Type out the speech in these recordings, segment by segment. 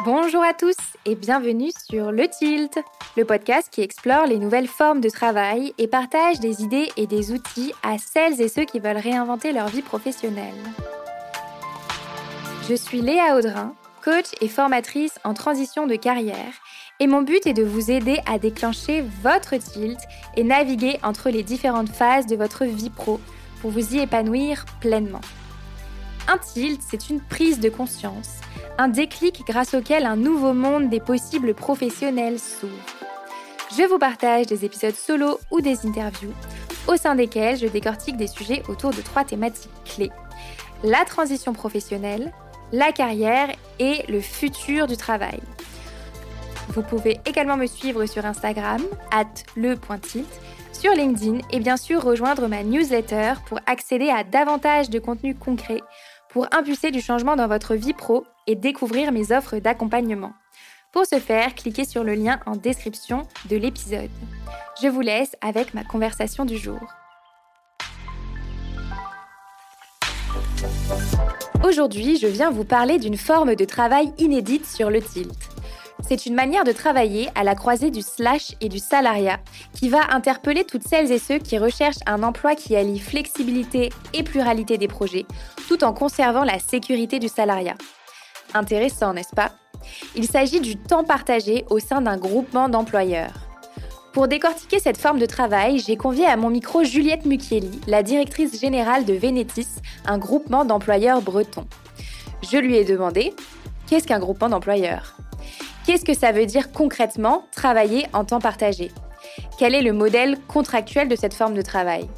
Bonjour à tous et bienvenue sur Le Tilt, le podcast qui explore les nouvelles formes de travail et partage des idées et des outils à celles et ceux qui veulent réinventer leur vie professionnelle. Je suis Léa Audrin, coach et formatrice en transition de carrière, et mon but est de vous aider à déclencher votre tilt et naviguer entre les différentes phases de votre vie pro pour vous y épanouir pleinement. Un tilt, c'est une prise de conscience, un déclic grâce auquel un nouveau monde des possibles professionnels s'ouvre. Je vous partage des épisodes solo ou des interviews, au sein desquels je décortique des sujets autour de 3 thématiques clés: la transition professionnelle, la carrière et le futur du travail. Vous pouvez également me suivre sur Instagram, @le.tilt, sur LinkedIn et bien sûr rejoindre ma newsletter pour accéder à davantage de contenu concret, pour impulser du changement dans votre vie pro et découvrir mes offres d'accompagnement. Pour ce faire, cliquez sur le lien en description de l'épisode. Je vous laisse avec ma conversation du jour. Aujourd'hui, je viens vous parler d'une forme de travail inédite sur le tilt. C'est une manière de travailler à la croisée du slash et du salariat qui va interpeller toutes celles et ceux qui recherchent un emploi qui allie flexibilité et pluralité des projets, tout en conservant la sécurité du salariat. Intéressant, n'est-ce pas ? Il s'agit du temps partagé au sein d'un groupement d'employeurs. Pour décortiquer cette forme de travail, j'ai convié à mon micro Juliette Mucchielli, la directrice générale de Venetis, un groupement d'employeurs bretons. Je lui ai demandé « Qu'est-ce qu'un groupement d'employeurs ?» Qu'est-ce que ça veut dire concrètement travailler en temps partagé ? Quel est le modèle contractuel de cette forme de travail ?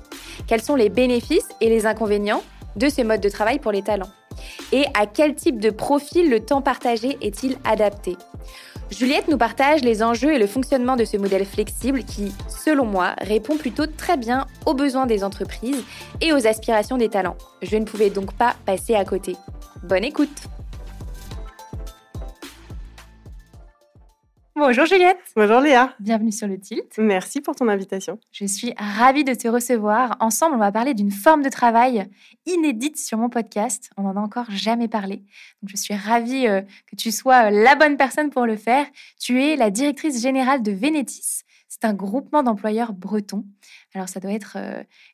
Quels sont les bénéfices et les inconvénients de ce mode de travail pour les talents ? Et à quel type de profil le temps partagé est-il adapté ? Juliette nous partage les enjeux et le fonctionnement de ce modèle flexible qui, selon moi, répond plutôt très bien aux besoins des entreprises et aux aspirations des talents. Je ne pouvais donc pas passer à côté. Bonne écoute ! Bonjour Juliette. Bonjour Léa. Bienvenue sur le Tilt. Merci pour ton invitation. Je suis ravie de te recevoir. Ensemble, on va parler d'une forme de travail inédite sur mon podcast. On n'en a encore jamais parlé. Donc, je suis ravie que tu sois la bonne personne pour le faire. Tu es la directrice générale de Venetis. C'est un groupement d'employeurs bretons. Alors, ça doit être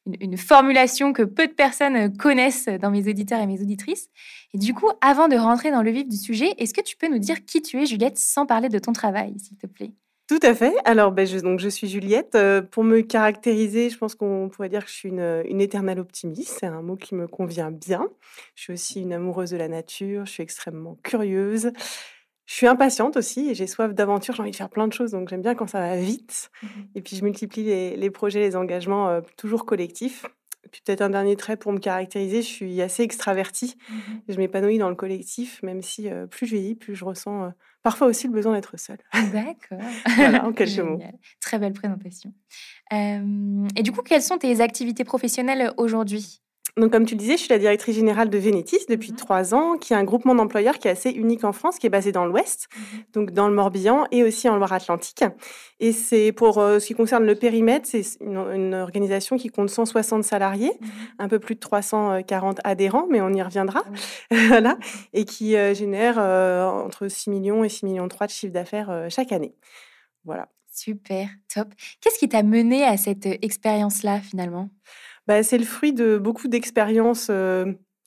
une formulation que peu de personnes connaissent dans mes auditeurs et mes auditrices. Et du coup, avant de rentrer dans le vif du sujet, est-ce que tu peux nous dire qui tu es, Juliette, sans parler de ton travail, s'il te plaît ? Tout à fait. Alors, je suis Juliette. Pour me caractériser, je pense qu'on pourrait dire que je suis une éternelle optimiste. C'est un mot qui me convient bien. Je suis aussi une amoureuse de la nature. Je suis extrêmement curieuse. Je suis impatiente aussi et j'ai soif d'aventure. J'ai envie de faire plein de choses, donc j'aime bien quand ça va vite. Et puis, je multiplie les projets, les engagements toujours collectifs. Et puis peut-être un dernier trait pour me caractériser, je suis assez extravertie. Je m'épanouis dans le collectif, même si plus je vieillis, plus je ressens parfois aussi le besoin d'être seule. D'accord. Voilà, en quelques mots. Très belle présentation. Et du coup, quelles sont tes activités professionnelles aujourd'hui ? Donc, comme tu le disais, je suis la directrice générale de Venetis depuis 3 ans, qui est un groupement d'employeurs qui est assez unique en France, qui est basé dans l'Ouest, donc dans le Morbihan et aussi en Loire-Atlantique. Et c'est pour ce qui concerne le périmètre, c'est une organisation qui compte 160 salariés, un peu plus de 340 adhérents, mais on y reviendra, voilà, et qui génère entre 6 millions et 6,3 millions de chiffre d'affaires chaque année. Voilà. Super, top. Qu'est-ce qui t'a mené à cette expérience-là, finalement ? C'est le fruit de beaucoup d'expériences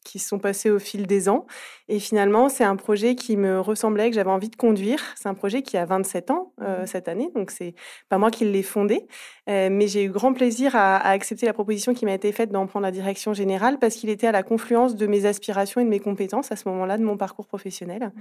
qui se sont passées au fil des ans. Et finalement, c'est un projet qui me ressemblait, que j'avais envie de conduire. C'est un projet qui a 27 ans cette année, donc c'est pas moi qui l'ai fondé. Mais j'ai eu grand plaisir à accepter la proposition qui m'a été faite d'en prendre la direction générale parce qu'il était à la confluence de mes aspirations et de mes compétences à ce moment-là de mon parcours professionnel.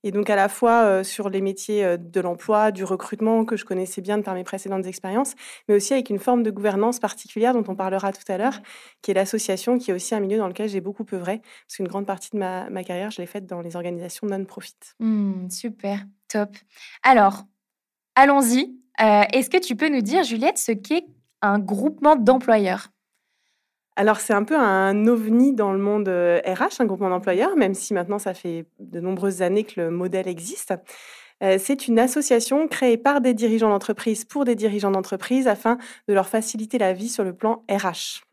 Et donc à la fois sur les métiers de l'emploi, du recrutement que je connaissais bien de par mes précédentes expériences, mais aussi avec une forme de gouvernance particulière dont on parlera tout à l'heure, qui est l'association, qui est aussi un milieu dans lequel j'ai beaucoup œuvré, parce qu'une grande partie de ma carrière, je l'ai faite dans les organisations non-profit. Super, top. Alors, allons-y. Est-ce que tu peux nous dire, Juliette, ce qu'est un groupement d'employeurs ? Alors, c'est un peu un ovni dans le monde RH, un groupement d'employeurs, même si maintenant, ça fait de nombreuses années que le modèle existe. C'est une association créée par des dirigeants d'entreprise pour des dirigeants d'entreprise afin de leur faciliter la vie sur le plan RH.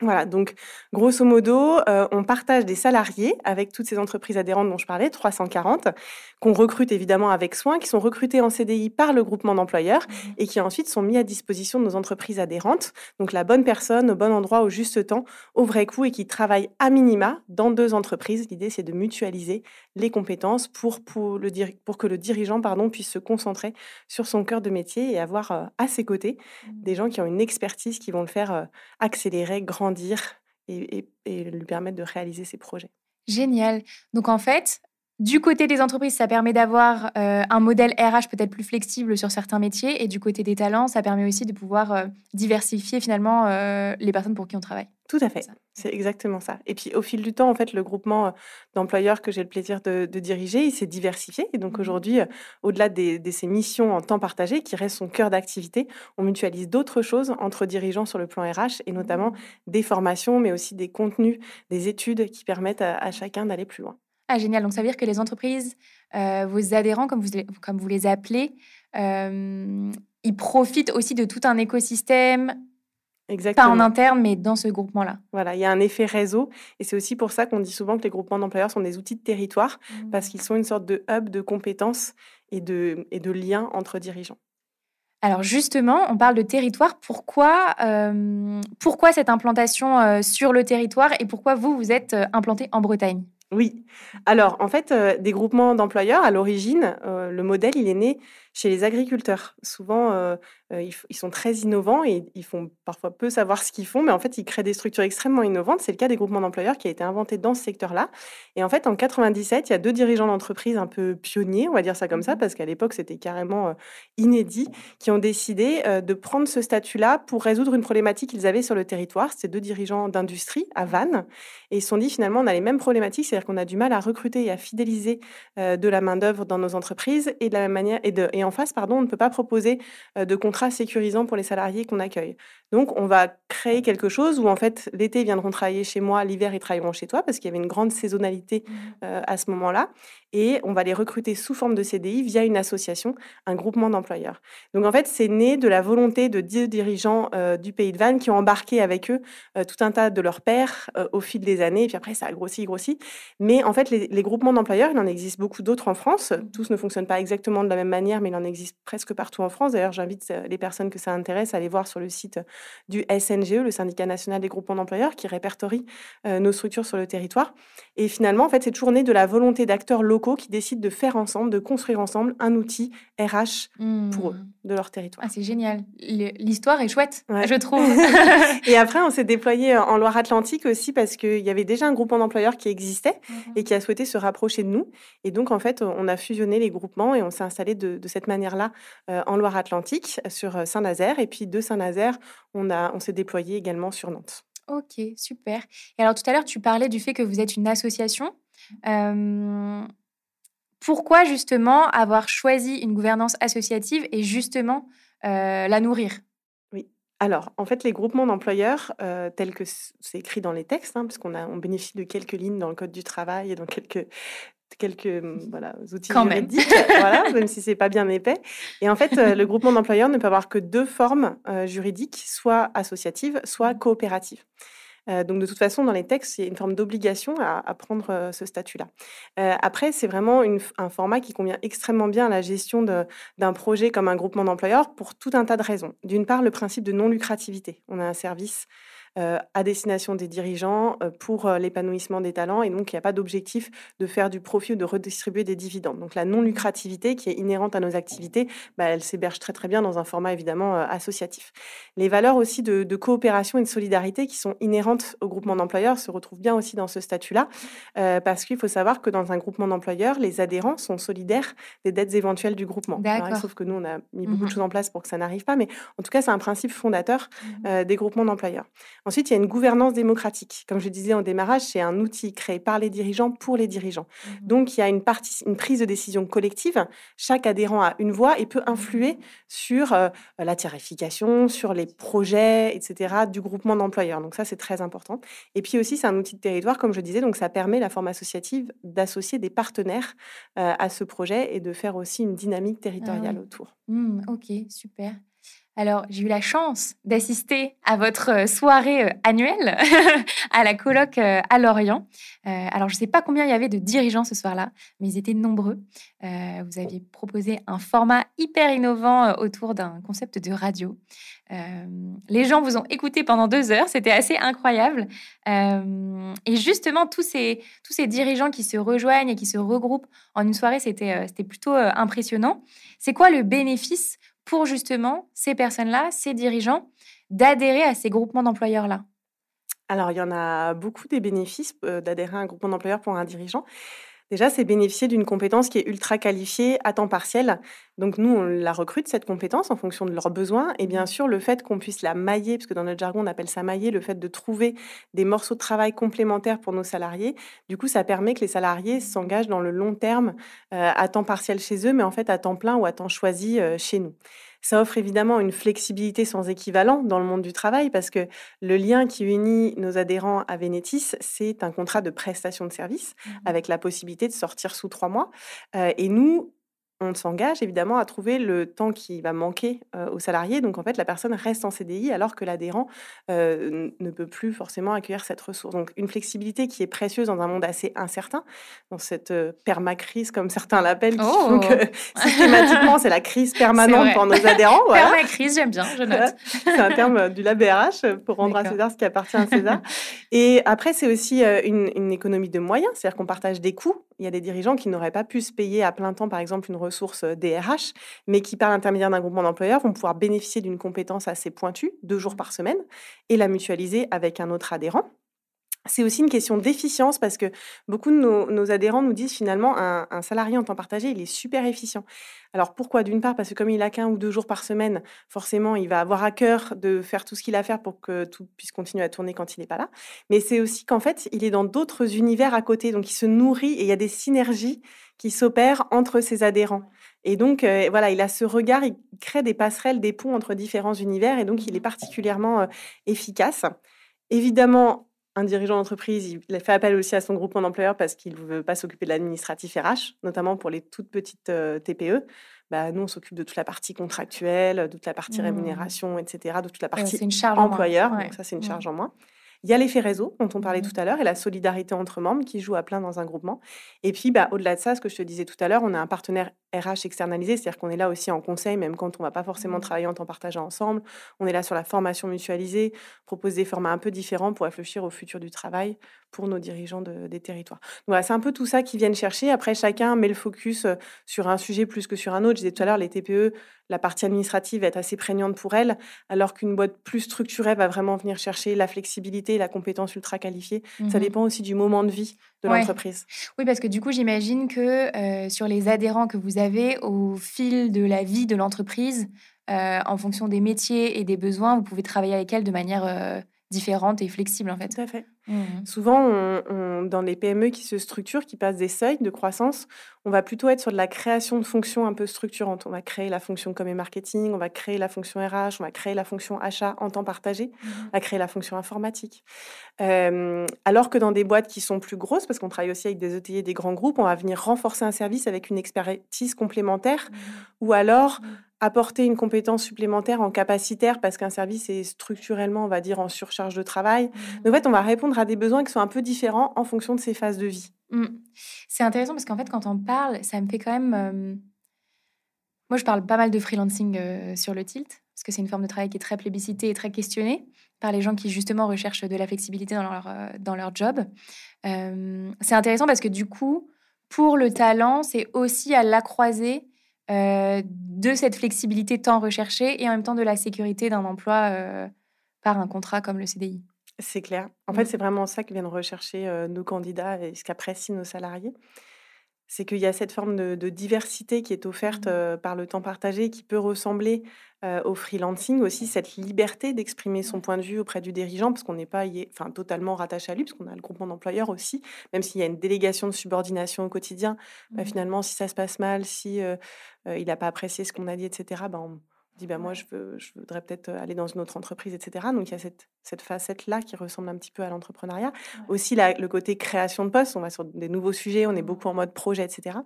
Voilà, donc grosso modo, on partage des salariés avec toutes ces entreprises adhérentes dont je parlais, 340, qu'on recrute évidemment avec soin, qui sont recrutés en CDI par le groupement d'employeurs et qui ensuite sont mis à disposition de nos entreprises adhérentes. Donc la bonne personne au bon endroit au juste temps, au vrai coût et qui travaille à minima dans 2 entreprises. L'idée, c'est de mutualiser les compétences pour que le dirigeant, pardon, puisse se concentrer sur son cœur de métier et avoir, à ses côtés des gens qui ont une expertise qui vont le faire, accélérer, grandir et lui permettre de réaliser ses projets. Génial. Donc en fait, du côté des entreprises, ça permet d'avoir, un modèle RH peut-être plus flexible sur certains métiers et du côté des talents, ça permet aussi de pouvoir, diversifier finalement, les personnes pour qui on travaille. Tout à C'est fait, ça? c'est exactement ça. Et puis au fil du temps, en fait, le groupement, d'employeurs que j'ai le plaisir de diriger, il s'est diversifié et donc Mmh. aujourd'hui, au-delà de ces missions en temps partagé qui restent son cœur d'activité, on mutualise d'autres choses entre dirigeants sur le plan RH et notamment Mmh. des formations, mais aussi des contenus, des études qui permettent à chacun d'aller plus loin. Ah génial, donc ça veut dire que les entreprises, vos adhérents comme vous les appelez, ils profitent aussi de tout un écosystème, pas en Exactement. interne, mais dans ce groupement-là? Voilà, il y a un effet réseau et c'est aussi pour ça qu'on dit souvent que les groupements d'employeurs sont des outils de territoire parce qu'ils Mmh. sont une sorte de hub de compétences et de liens entre dirigeants. Alors justement, on parle de territoire. Pourquoi cette implantation, sur le territoire et pourquoi vous, vous êtes, implantés en Bretagne? Oui. Alors, en fait, des groupements d'employeurs, à l'origine, le modèle, il est né chez les agriculteurs. Souvent, ils sont très innovants et ils font parfois peu savoir ce qu'ils font, mais en fait, ils créent des structures extrêmement innovantes. C'est le cas des groupements d'employeurs qui a été inventé dans ce secteur-là. Et en fait, en 97, il y a 2 dirigeants d'entreprise un peu pionniers, on va dire ça comme ça, Mmh. parce qu'à l'époque, c'était carrément, inédit, qui ont décidé, de prendre ce statut-là pour résoudre une problématique qu'ils avaient sur le territoire. C'était 2 dirigeants d'industrie à Vannes et ils se sont dit: «Finalement, on a les mêmes problématiques, c'est-à-dire qu'on a du mal à recruter et à fidéliser, de la main-d'œuvre dans nos entreprises et de la même manière et en face, pardon, on ne peut pas proposer, de contrats sécurisants pour les salariés qu'on accueille. Donc on va créer quelque chose où en fait, l'été, ils viendront travailler chez moi, l'hiver, ils travailleront chez toi», parce qu'il y avait une grande saisonnalité, Mmh. à ce moment-là et on va les recruter sous forme de CDI via une association, un groupement d'employeurs. Donc en fait, c'est né de la volonté de 2 dirigeants, du pays de Vannes qui ont embarqué avec eux, tout un tas de leurs pairs, au fil des années et puis après ça a grossi, grossi. Mais en fait, les groupements d'employeurs, il en existe beaucoup d'autres en France. Mmh. Tous ne fonctionnent pas exactement de la même manière, mais il en existe presque partout en France. D'ailleurs, j'invite, les personnes que ça intéresse à aller voir sur le site, du SNGE, le Syndicat national des groupements d'employeurs, qui répertorie, nos structures sur le territoire. Et finalement, en fait, c'est toujours né de la volonté d'acteurs locaux qui décident de faire ensemble, de construire ensemble un outil RH pour eux, Mmh. de leur Ah, territoire. c'est génial. L'histoire est chouette, Ouais. je trouve. Et après, on s'est déployé en Loire-Atlantique aussi parce qu'il y avait déjà un groupement d'employeurs qui existait Mmh. et qui a souhaité se rapprocher de nous. Et donc, en fait, on a fusionné les groupements et on s'est installé de cette manière-là en Loire-Atlantique, sur Saint-Nazaire. Et puis de Saint-Nazaire, on s'est déployé également sur Nantes. OK, super. Et alors tout à l'heure, tu parlais du fait que vous êtes une association. Hem, Pourquoi justement avoir choisi une gouvernance associative et justement, la nourrir? Oui. Alors, en fait, les groupements d'employeurs, tels que c'est écrit dans les textes, hein, parce on bénéficie de quelques lignes dans le code du travail et dans quelques, voilà, outils Quand même. juridiques, voilà, même si c'est pas bien épais et en fait, le groupement d'employeurs ne peut avoir que 2 formes, juridiques, soit associative, soit coopérative. Donc de toute façon, dans les textes, il y a une forme d'obligation à prendre, ce statut-là. Après, c'est vraiment un format qui convient extrêmement bien à la gestion d'un projet comme un groupement d'employeurs pour tout un tas de raisons. D'une part, le principe de non-lucrativité. On a un service, à destination des dirigeants, pour, l'épanouissement des talents et donc il n'y a pas d'objectif de faire du profit ou de redistribuer des dividendes. Donc la non-lucrativité qui est inhérente à nos activités, bah, elle s'héberge très, très bien dans un format évidemment, associatif. Les valeurs aussi de coopération et de solidarité qui sont inhérentes au groupement d'employeurs se retrouvent bien aussi dans ce statut-là, parce qu'il faut savoir que dans un groupement d'employeurs, les adhérents sont solidaires des dettes éventuelles du groupement. Alors il se D'accord. trouve que nous, on a mis beaucoup de Mmh. choses en place pour que ça n'arrive pas, mais en tout cas, c'est un principe fondateur, Mmh. des groupements d'employeurs. Ensuite, il y a une gouvernance démocratique. Comme je disais au démarrage, c'est un outil créé par les dirigeants pour les dirigeants. Mmh. Donc il y a une prise de décision collective. Chaque adhérent a une voix et peut influer sur, la tarification, sur les projets et cetera du groupement d'employeurs. Donc ça, c'est très important et puis aussi, c'est un outil de territoire, comme je disais, donc ça permet la forme associative d'associer des partenaires, à ce projet et de faire aussi une dynamique Ah territoriale oui. autour. OK, super. Alors, j'ai eu la chance d'assister à votre soirée annuelle à la colloque à Lorient. Alors, je ne sais pas combien il y avait de dirigeants ce soir-là, mais ils étaient nombreux. Vous aviez proposé un format hyper innovant autour d'un concept de radio. Euh, les gens vous ont écouté pendant 2 heures, c'était assez incroyable. Et justement, tous ces dirigeants qui se rejoignent et qui se regroupent en une soirée, c'était plutôt impressionnant. C'est quoi le bénéfice pour justement ces personnes-là, ces dirigeants, d'adhérer à ces groupements d'employeurs-là? Alors, il y en a beaucoup des bénéfices d'adhérer à un groupement d'employeurs pour un dirigeant. Déjà, c'est bénéficier d'une compétence qui est ultra qualifiée à temps partiel. Donc nous, on la recrute, cette compétence, en fonction de leurs besoins. Et bien sûr, le fait qu'on puisse la mailler, parce que dans notre jargon, on appelle ça mailler, le fait de trouver des morceaux de travail complémentaires pour nos salariés, du coup, ça permet que les salariés s'engagent dans le long terme, à temps partiel chez eux, mais en fait à temps plein ou à temps choisi chez nous. Ça offre évidemment une flexibilité sans équivalent dans le monde du travail, parce que le lien qui unit nos adhérents à Vénétis, c'est un contrat de prestation de service avec la possibilité de sortir sous 3 mois. Et nous, on s'engage évidemment à trouver le temps qui va manquer aux salariés. Donc en fait, la personne reste en CDI alors que l'adhérent ne peut plus forcément accueillir cette ressource. Donc une flexibilité qui est précieuse dans un monde assez incertain, dans cette permacrise comme certains l'appellent, qui font que Oh, systématiquement c'est la crise c'est permanente vrai. pour nos adhérents. Voilà. Permacrise, j'aime bien, je Voilà. note. C'est un terme du lab RH pour rendre à D'accord. César ce qui appartient à César. Et après, c'est aussi une économie de moyens, c'est-à-dire qu'on partage des coûts. Il y a des dirigeants qui n'auraient pas pu se payer à plein temps, par exemple, une ressource DRH, mais qui, par l'intermédiaire d'un groupement d'employeurs, vont pouvoir bénéficier d'une compétence assez pointue, 2 jours par semaine, et la mutualiser avec un autre adhérent. C'est aussi une question d'efficience parce que beaucoup de nos adhérents nous disent finalement un salarié en temps partagé, il est super efficient. Alors pourquoi? D'une part, parce que comme il a qu'1 ou 2 jours par semaine, forcément, il va avoir à cœur de faire tout ce qu'il a à faire pour que tout puisse continuer à tourner quand il n'est pas là. Mais c'est aussi qu'en fait, il est dans d'autres univers à côté, donc il se nourrit et il y a des synergies qui s'opèrent entre ses adhérents. Et donc, voilà, il a ce regard, il crée des passerelles, des ponts entre différents univers et donc il est particulièrement efficace. Évidemment, un dirigeant d'entreprise, il fait appel aussi à son groupement d'employeurs parce qu'il ne veut pas s'occuper de l'administratif RH, notamment pour les toutes petites TPE. Bah, nous, on s'occupe de toute la partie contractuelle, de toute la partie Hmm. rémunération, etc., de toute la Ouais, partie c'est une charge en moins. employeur. Ouais. Donc ça, c'est une Hmm. charge en moins. Il y a l'effet réseau dont on parlait tout Mhm. à l'heure et la solidarité entre membres qui joue à plein dans un groupement. Et puis, bah, au-delà de ça, ce que je te disais tout à l'heure, on a un partenaire RH externalisé, c'est-à-dire qu'on est là aussi en conseil, même quand on ne va pas forcément travailler en temps partagé ensemble. On est là sur la formation mutualisée, propose des formats un peu différents pour réfléchir au futur du travail pour nos dirigeants des territoires. Donc voilà, c'est un peu tout ça qu'ils viennent chercher. Après, chacun met le focus sur un sujet plus que sur un autre. Je disais tout à l'heure, les TPE, la partie administrative va être assez prégnante pour elles, alors qu'une boîte plus structurée va vraiment venir chercher la flexibilité, la compétence ultra qualifiée. Ça Mhm. dépend aussi du moment de vie de Ouais. l'entreprise. Oui, parce que du coup, j'imagine que sur les adhérents que vous avez, au fil de la vie de l'entreprise, en fonction des métiers et des besoins, vous pouvez travailler avec elles de manière différente et flexible, en Tout fait. à fait. Mhm. Souvent, dans les PME qui se structurent, qui passent des seuils de croissance, on va plutôt être sur de la création de fonctions un peu structurantes. On va créer la fonction com et marketing, on va créer la fonction RH, on va créer la fonction achat en temps partagé, Mhm. on va créer la fonction informatique. Alors que dans des boîtes qui sont plus grosses, parce qu'on travaille aussi avec des ETI et des grands groupes, on va venir renforcer un service avec une expertise complémentaire ou alors apporter une compétence supplémentaire en capacitaire parce qu'un service est structurellement, on va dire, en surcharge de travail. Donc, en fait, on va répondre à des besoins qui sont un peu différents en fonction de ces phases de vie. Mm. C'est intéressant parce qu'en fait, quand on parle, ça me fait quand même. Moi, je parle pas mal de freelancing sur le Tilt, parce que c'est une forme de travail qui est très plébiscitée et très questionnée par les gens qui, justement, recherchent de la flexibilité dans leur job. C'est intéressant parce que, du coup, pour le talent, c'est aussi à la croisée de cette flexibilité tant recherchée et en même temps de la sécurité d'un emploi par un contrat comme le CDI. C'est clair. En fait, Mm. c'est vraiment ça que viennent rechercher nos candidats et ce qu'apprécient nos salariés. C'est qu'il y a cette forme de diversité qui est offerte par le temps partagé qui peut ressembler au freelancing aussi, cette liberté d'exprimer son point de vue auprès du dirigeant, parce qu'on n'est pas enfin, totalement rattaché à lui, parce qu'on a le groupement d'employeurs aussi, même s'il y a une délégation de subordination au quotidien. Bah, Mhm. finalement, si ça se passe mal, si il n'a pas apprécié ce qu'on a dit, etc., bah, on dit bah, moi, Ouais. je voudrais peut-être aller dans une autre entreprise, etc. Donc, il y a cette facette-là qui ressemble un petit peu à l'entrepreneuriat. Ouais. Aussi, le côté création de postes, on va sur des nouveaux sujets, on est beaucoup en mode projet, etc.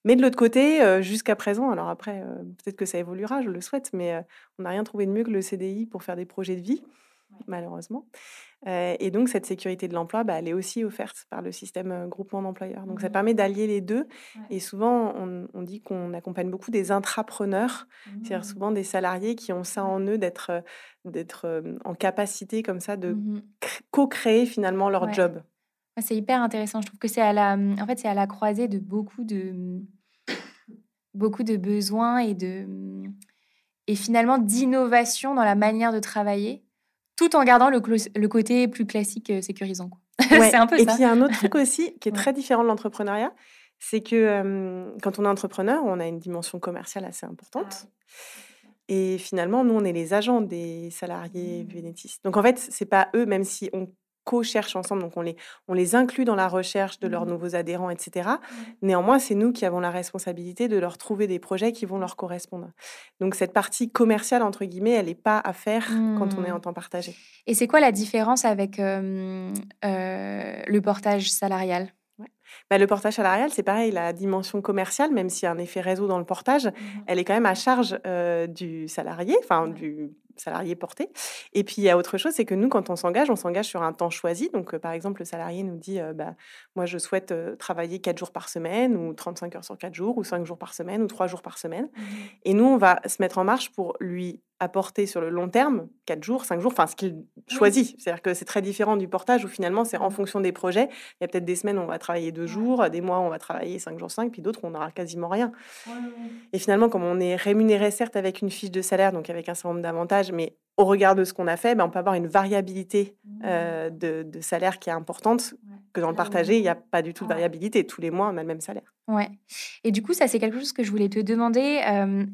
Mais de l'autre côté, jusqu'à présent, alors après, peut-être que ça évoluera, je le souhaite, mais on n'a rien trouvé de mieux que le CDI pour faire des projets de vie, malheureusement. Et donc cette sécurité de l'emploi, elle est aussi offerte par le système, groupement d'employeurs. Donc ça permet d'allier les 2. Et souvent on dit qu'on accompagne beaucoup des intrapreneurs, c'est-à-dire souvent des salariés qui ont ça en eux d'être en capacité comme ça de Mmh. co-créer finalement leur Ouais. job. Ouais, c'est hyper intéressant. Je trouve que c'est en fait, c'est à la croisée de beaucoup de besoins et finalement d'innovation dans la manière de travailler, tout en gardant le côté plus classique, sécurisant, quoi. C'est Ouais, un peu et puis ça. il y a un autre truc aussi qui est Ouais. très différent de l'entrepreneuriat, c'est que, quand on est entrepreneur, on a une dimension commerciale assez importante et finalement, nous, on est les agents des salariés Vénétis. Donc en fait, c'est pas eux, même si on co-cherche ensemble, donc on les inclut dans la recherche de leurs nouveaux adhérents et cetera. Néanmoins, c'est nous qui avons la responsabilité de leur trouver des projets qui vont leur correspondre. Donc cette partie «commerciale» entre guillemets, elle est pas à faire quand on est Mmh. en temps partagé. Et c'est quoi la différence avec, le portage salarial? Ouais. Le portage salarial, c'est pareil, la dimension commerciale, même s'il y a un effet réseau dans le portage, elle est quand même à charge, du salarié, enfin du salarié porté. Et puis il y a autre chose, c'est que nous, quand on s'engage sur un temps choisi. Donc, par exemple, le salarié nous dit, «Moi, je souhaite, travailler 4 jours par semaine ou 35 heures sur 4 jours ou 5 jours par semaine ou 3 jours par semaine». Et nous, on va se mettre en marche pour lui apporter sur le long terme, 4 jours, 5 jours, enfin ce qu'il choisit. C'est-à-dire que c'est très différent du portage où finalement c'est en fonction des projets. Il y a peut-être des semaines où on va travailler 2 jours, des mois où on va travailler 5 jours 5, puis d'autres où on n'aura quasiment rien. Et finalement, comme on est rémunéré certes avec une fiche de salaire, donc avec un certain nombre d'avantages, mais au regard de ce qu'on a fait, on peut avoir une variabilité de salaire qui est importante, que dans le partagé, il n'y a pas du tout de variabilité. Tous les mois, on a le même salaire. Ouais. Et du coup, ça, c'est quelque chose que je voulais te demander.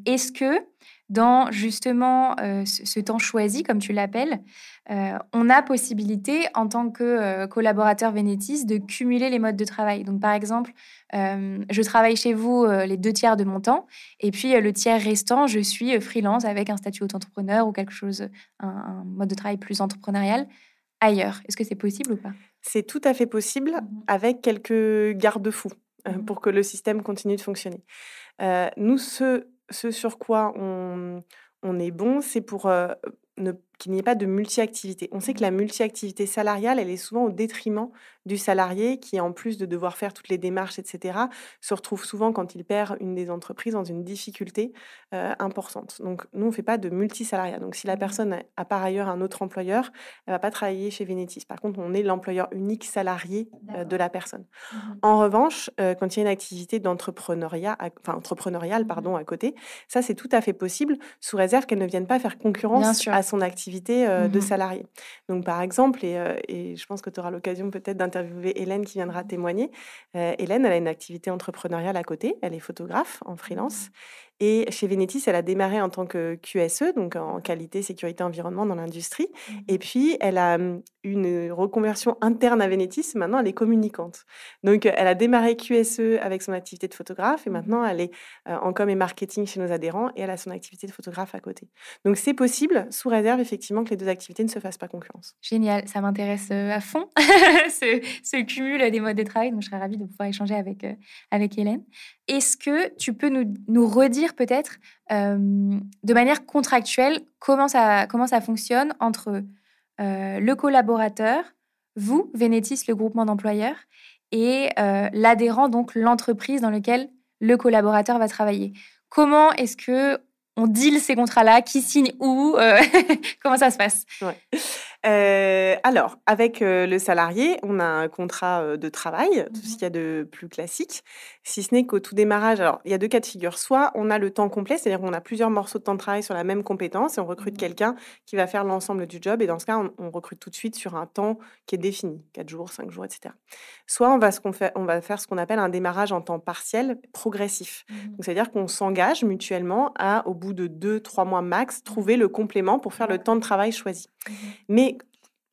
Est-ce que dans justement ce temps choisi, comme tu l'appelles, on a possibilité en tant que collaborateur Vénétis de cumuler les modes de travail? Donc, par exemple, je travaille chez vous les 2 tiers de mon temps et puis le tiers restant, je suis freelance avec un statut auto-entrepreneur ou quelque chose, un mode de travail plus entrepreneurial ailleurs. Est-ce que c'est possible ou pas? C'est tout à fait possible avec quelques garde-fous pour que le système continue de fonctionner. Nous, ce sur quoi on est bon, c'est pour qu'il n'y ait pas de multi-activité. On sait que la multi-activité salariale, elle est souvent au détriment du salarié qui, en plus de devoir faire toutes les démarches, etc., se retrouve souvent, quand il perd une des entreprises, dans une difficulté importante. Donc, nous, on ne fait pas de multisalariat. Donc, si la personne a par ailleurs un autre employeur, elle ne va pas travailler chez Vénétis. Par contre, on est l'employeur unique salarié de la personne. En revanche, quand il y a une activité d'entrepreneuriat, entrepreneuriale, pardon, à côté, ça, c'est tout à fait possible, sous réserve qu'elle ne vienne pas faire Bien concurrence sûr. à son activité de salarié. Donc, par exemple, et je pense que tu auras l'occasion peut-être d'interviewer Hélène qui viendra témoigner. Hélène, elle a une activité entrepreneuriale à côté. Elle est photographe en freelance. Et chez Vénétis, elle a démarré en tant que QSE, donc en qualité, sécurité, environnement dans l'industrie. Et puis, elle a une reconversion interne à Vénétis. Maintenant, elle est communicante. Donc, elle a démarré QSE avec son activité de photographe et maintenant, elle est en com et marketing chez nos adhérents et elle a son activité de photographe à côté. Donc, c'est possible, sous réserve effectivement que les 2 activités ne se fassent pas concurrence. Génial, ça m'intéresse à fond, ce cumul des modes de travail. Donc, je serais ravie de pouvoir échanger avec Hélène. Est-ce que tu peux nous redire peut-être de manière contractuelle comment ça fonctionne entre le collaborateur, vous, Vénétis, le groupement d'employeurs, et l'adhérent, donc l'entreprise dans laquelle le collaborateur va travailler? Comment est-ce que on deal ces contrats-là? Qui signe où? Comment ça se passe? Ouais. Alors, avec le salarié, on a un contrat de travail, tout ce qu'il y a de plus classique, si ce n'est qu'au tout démarrage, alors il y a 2 cas de figure. Soit on a le temps complet, c'est-à-dire qu'on a plusieurs morceaux de temps de travail sur la même compétence et on recrute quelqu'un qui va faire l'ensemble du job. Et dans ce cas, on recrute tout de suite sur un temps qui est défini, 4 jours, 5 jours, etc. Soit on va faire ce qu'on appelle un démarrage en temps partiel progressif. Donc, c'est-à-dire qu'on s'engage mutuellement à, au bout de 2-3 mois max, trouver le complément pour faire le temps de travail choisi. Mais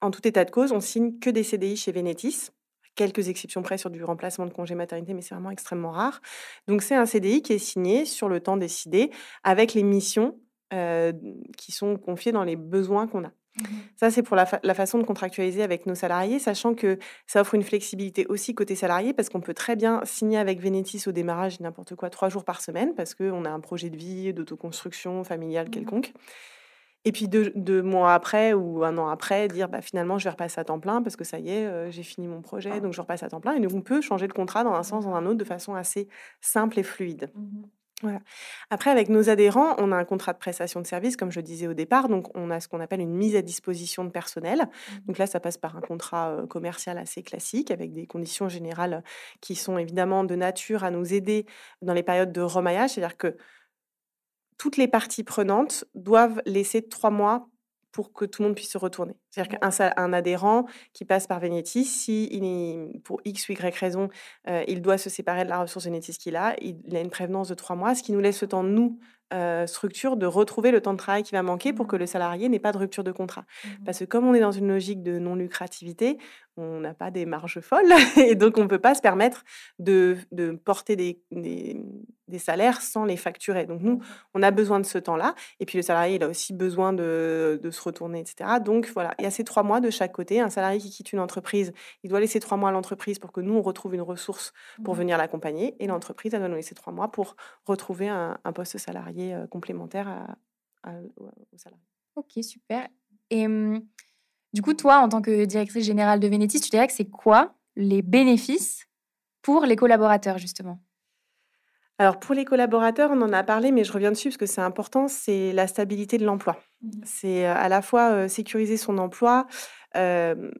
en tout état de cause, on signe que des CDI chez Vénétis. Quelques exceptions près sur du remplacement de congé maternité, mais c'est vraiment extrêmement rare. Donc, c'est un CDI qui est signé sur le temps décidé avec les missions qui sont confiées dans les besoins qu'on a. Mhm. Ça, c'est pour la façon de contractualiser avec nos salariés, sachant que ça offre une flexibilité aussi côté salarié, parce qu'on peut très bien signer avec Vénétis au démarrage, n'importe quoi, 3 jours par semaine, parce qu'on a un projet de vie, d'autoconstruction familiale Mhm. quelconque. Et puis 2 mois après ou 1 an après, dire bah, finalement, je vais repasser à temps plein parce que ça y est, j'ai fini mon projet, donc je repasse à temps plein. Et donc, on peut changer le contrat dans un sens, dans un autre, de façon assez simple et fluide. Mhm. Voilà. Après, avec nos adhérents, on a un contrat de prestation de service, comme je le disais au départ. Donc, on a ce qu'on appelle une mise à disposition de personnel. Mhm. Donc là, ça passe par un contrat commercial assez classique, avec des conditions générales qui sont évidemment de nature à nous aider dans les périodes de remaillage. C'est-à-dire que toutes les parties prenantes doivent laisser 3 mois pour que tout le monde puisse se retourner. C'est-à-dire qu'un adhérent qui passe par Vénétis, si il est, pour X ou Y raison, il doit se séparer de la ressource Vénétis qu'il a, il a une prévenance de 3 mois, ce qui nous laisse le temps, nous, structure, de retrouver le temps de travail qui va manquer pour que le salarié n'ait pas de rupture de contrat. Mhm. Parce que comme on est dans une logique de non-lucrativité, on n'a pas des marges folles et donc on ne peut pas se permettre de porter des salaires sans les facturer. Donc nous, on a besoin de ce temps-là. Et puis le salarié, il a aussi besoin de se retourner, etc. Donc voilà, il y a ces 3 mois de chaque côté. Un salarié qui quitte une entreprise, il doit laisser 3 mois à l'entreprise pour que nous, on retrouve une ressource pour Mhm. venir l'accompagner. Et l'entreprise, elle doit nous laisser 3 mois pour retrouver un poste salarié complémentaire au salarié. Ok, super. Et du coup, toi, en tant que directrice générale de Vénétis, tu dirais que c'est quoi les bénéfices pour les collaborateurs, justement? Alors pour les collaborateurs, on en a parlé, mais je reviens dessus parce que c'est important, c'est la stabilité de l'emploi. Mhm. C'est à la fois sécuriser son emploi euh,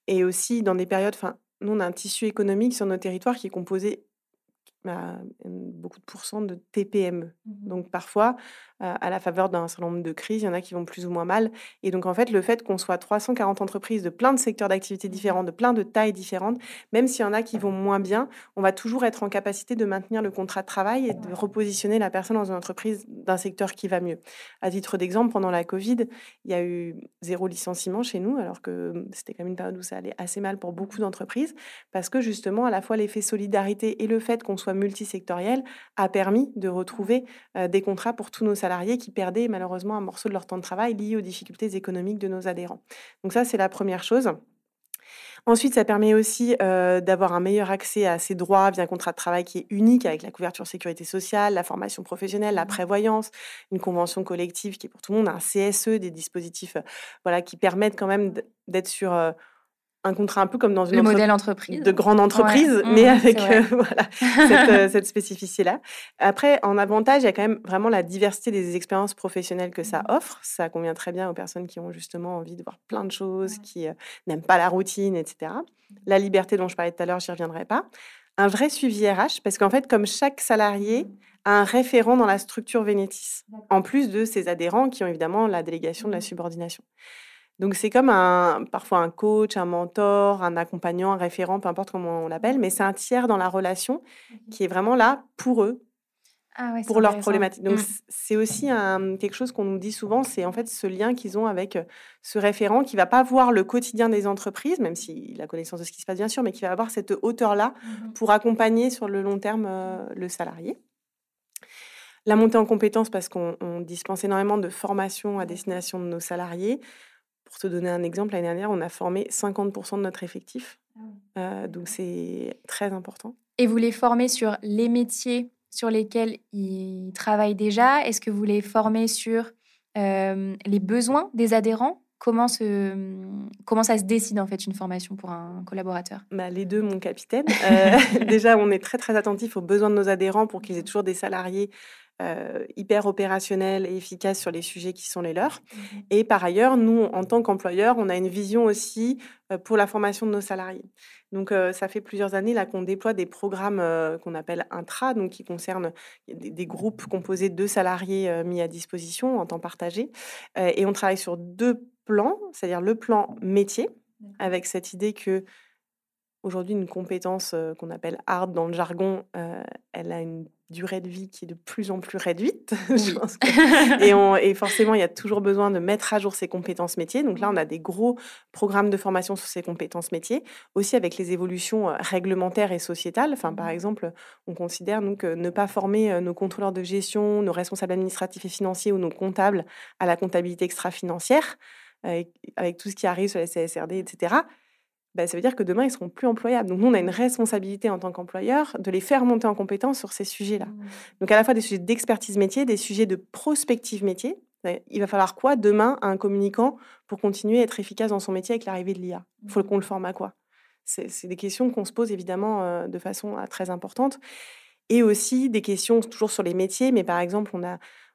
et aussi dans des périodes, enfin, nous on a un tissu économique sur nos territoires qui est composé beaucoup de pourcents de TPME. Mhm. Donc parfois, à la faveur d'un certain nombre de crises, il y en a qui vont plus ou moins mal. Et donc en fait, le fait qu'on soit 340 entreprises de plein de secteurs d'activité différents, de plein de tailles différentes, même s'il y en a qui vont moins bien, on va toujours être en capacité de maintenir le contrat de travail et de repositionner la personne dans une entreprise d'un secteur qui va mieux. À titre d'exemple, pendant la Covid, il y a eu 0 licenciement chez nous, alors que c'était quand même une période où ça allait assez mal pour beaucoup d'entreprises, parce que justement, à la fois l'effet solidarité et le fait qu'on soit multisectoriel a permis de retrouver des contrats pour tous nos salariés qui perdaient malheureusement un morceau de leur temps de travail lié aux difficultés économiques de nos adhérents. Donc ça, c'est la première chose. Ensuite, ça permet aussi d'avoir un meilleur accès à ses droits via un contrat de travail qui est unique avec la couverture sécurité sociale, la formation professionnelle, la prévoyance, une convention collective qui est pour tout le monde, un CSE, des dispositifs voilà, qui permettent quand même d'être sur un contrat un peu comme dans une Le modèle entreprise. de grande Ouais. entreprise, mais C'est avec vrai. voilà, cette spécificité-là. Après, en avantage, il y a quand même vraiment la diversité des expériences professionnelles que ça offre. Ça convient très bien aux personnes qui ont justement envie de voir plein de choses, qui n'aiment pas la routine, etc. La liberté dont je parlais tout à l'heure, j'y reviendrai pas. Un vrai suivi RH, parce qu'en fait, comme chaque salarié a un référent dans la structure Vénétis, en plus de ses adhérents qui ont évidemment la délégation de la subordination. Donc c'est comme parfois un coach, un mentor, un accompagnant, un référent, peu importe comment on l'appelle, mais c'est un tiers dans la relation qui est vraiment là pour eux, Ah ouais, c'est pour leurs intéressant. problématiques. Donc c'est aussi quelque chose qu'on nous dit souvent, c'est en fait ce lien qu'ils ont avec ce référent qui va pas voir le quotidien des entreprises, même s'il a connaissance de ce qui se passe bien sûr, mais qui va avoir cette hauteur-là pour accompagner sur le long terme le salarié. La montée en compétences, parce qu'on dispense énormément de formations à destination de nos salariés. Pour te donner un exemple, l'année dernière, on a formé 50% de notre effectif. Donc, c'est très important. Et vous les formez sur les métiers sur lesquels ils travaillent déjà? Est-ce que vous les formez sur les besoins des adhérents? Comment ça se décide en fait une formation pour un collaborateur? Les deux, mon capitaine. Déjà, on est très, très attentif aux besoins de nos adhérents pour qu'ils aient toujours des salariés hyper opérationnels et efficaces sur les sujets qui sont les leurs. Et par ailleurs, nous, en tant qu'employeurs, on a une vision aussi pour la formation de nos salariés. Donc, ça fait plusieurs années là qu'on déploie des programmes qu'on appelle intra, donc qui concernent des groupes composés de salariés mis à disposition en temps partagé. Et on travaille sur 2 plans, c'est-à-dire le plan métier, avec cette idée que aujourd'hui, une compétence qu'on appelle hard dans le jargon, elle a une durée de vie qui est de plus en plus réduite. Je pense et forcément, il y a toujours besoin de mettre à jour ses compétences métiers. Donc là, on a des gros programmes de formation sur ces compétences métiers, aussi avec les évolutions réglementaires et sociétales. Enfin, par exemple, on considère nous, que ne pas former nos contrôleurs de gestion, nos responsables administratifs et financiers ou nos comptables à la comptabilité extra-financière, avec tout ce qui arrive sur les CSRD, etc., bah, ça veut dire que demain, ils ne seront plus employables. Donc, nous, on a une responsabilité en tant qu'employeur de les faire monter en compétence sur ces sujets-là. Donc, à la fois des sujets d'expertise métier, des sujets de prospective métier. Il va falloir quoi demain à un communicant pour continuer à être efficace dans son métier avec l'arrivée de l'IA? Il faut qu'on le forme à quoi? C'est des questions qu'on se pose évidemment de façon très importante. Et aussi des questions toujours sur les métiers. Mais par exemple,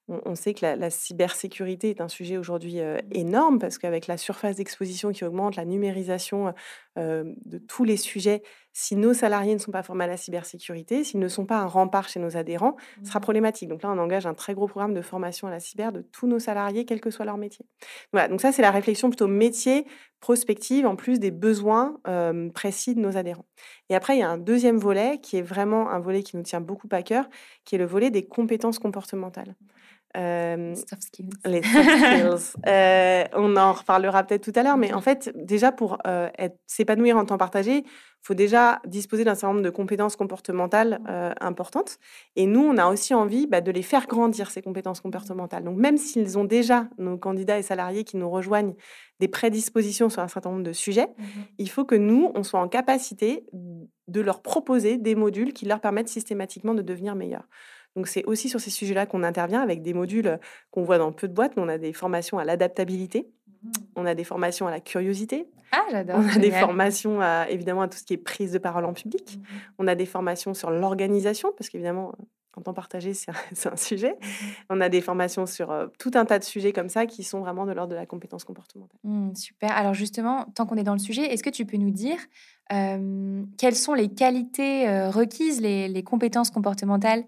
on sait que la cybersécurité est un sujet aujourd'hui énorme parce qu'avec la surface d'exposition qui augmente, la numérisation de tous les sujets, si nos salariés ne sont pas formés à la cybersécurité, s'ils ne sont pas un rempart chez nos adhérents, ce sera problématique. Donc là, on engage un très gros programme de formation à la cyber de tous nos salariés, quel que soit leur métier. Voilà, donc ça, c'est la réflexion plutôt métier, prospective, en plus des besoins précis de nos adhérents. Et après, il y a un deuxième volet qui est vraiment un volet qui nous tient beaucoup à cœur, qui est le volet des compétences comportementales. Soft skills. Les soft skills. On en reparlera peut-être tout à l'heure, mais en fait, déjà pour s'épanouir en temps partagé, il faut déjà disposer d'un certain nombre de compétences comportementales importantes. Et nous, on a aussi envie de les faire grandir, ces compétences comportementales. Donc, même s'ils ont déjà, nos candidats et salariés qui nous rejoignent, des prédispositions sur un certain nombre de sujets, il faut que nous, on soit en capacité de leur proposer des modules qui leur permettent systématiquement de devenir meilleurs. Donc, c'est aussi sur ces sujets-là qu'on intervient avec des modules qu'on voit dans peu de boîtes. On a des formations à l'adaptabilité, on a des formations à la curiosité, Ah, j'adore. on a des Génial. formations évidemment à tout ce qui est prise de parole en public, on a des formations sur l'organisation, parce qu'évidemment, en temps partagé, c'est un sujet. On a des formations sur tout un tas de sujets comme ça qui sont vraiment de l'ordre de la compétence comportementale. Super. Alors justement, tant qu'on est dans le sujet, est-ce que tu peux nous dire quelles sont les qualités requises, les compétences comportementales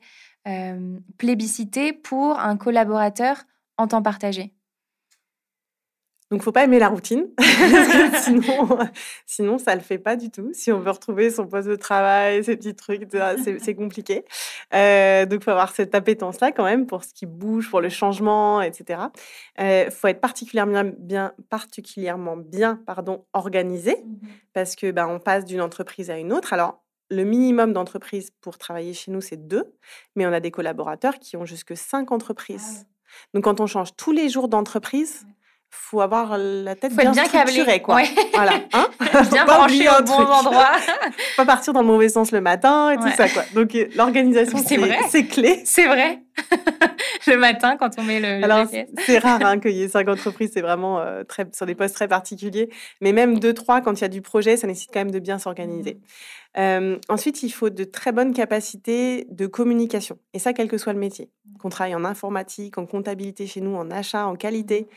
plébiscitées pour un collaborateur en temps partagé? Donc, il ne faut pas aimer la routine, parce que sinon, ça ne le fait pas du tout. Si on veut retrouver son poste de travail, ses petits trucs, etc., c'est compliqué. Donc, il faut avoir cette appétence-là quand même pour ce qui bouge, pour le changement, etc. Il faut être particulièrement bien organisé, parce que on passe d'une entreprise à une autre. Alors, le minimum d'entreprises pour travailler chez nous, c'est 2, mais on a des collaborateurs qui ont jusque 5 entreprises. Donc, quand on change tous les jours d'entreprise, faut avoir la tête Faut être bien structurée, câblé. quoi. Ouais. Voilà, hein. Bien pas branché oublier au un bon truc. endroit. Pas partir dans le mauvais sens le matin et tout Ouais. ça, quoi. Donc, l'organisation, C'est vrai. c'est clé. C'est vrai. Le matin, quand on met le Alors, GPS. c'est rare qu'il y ait 5 entreprises, c'est vraiment sur des postes très particuliers. Mais même 2, 3, quand il y a du projet, ça nécessite quand même de bien s'organiser. Ensuite, il faut de très bonnes capacités de communication. Et ça, quel que soit le métier. Qu'on travaille en informatique, en comptabilité chez nous, en achat, en qualité.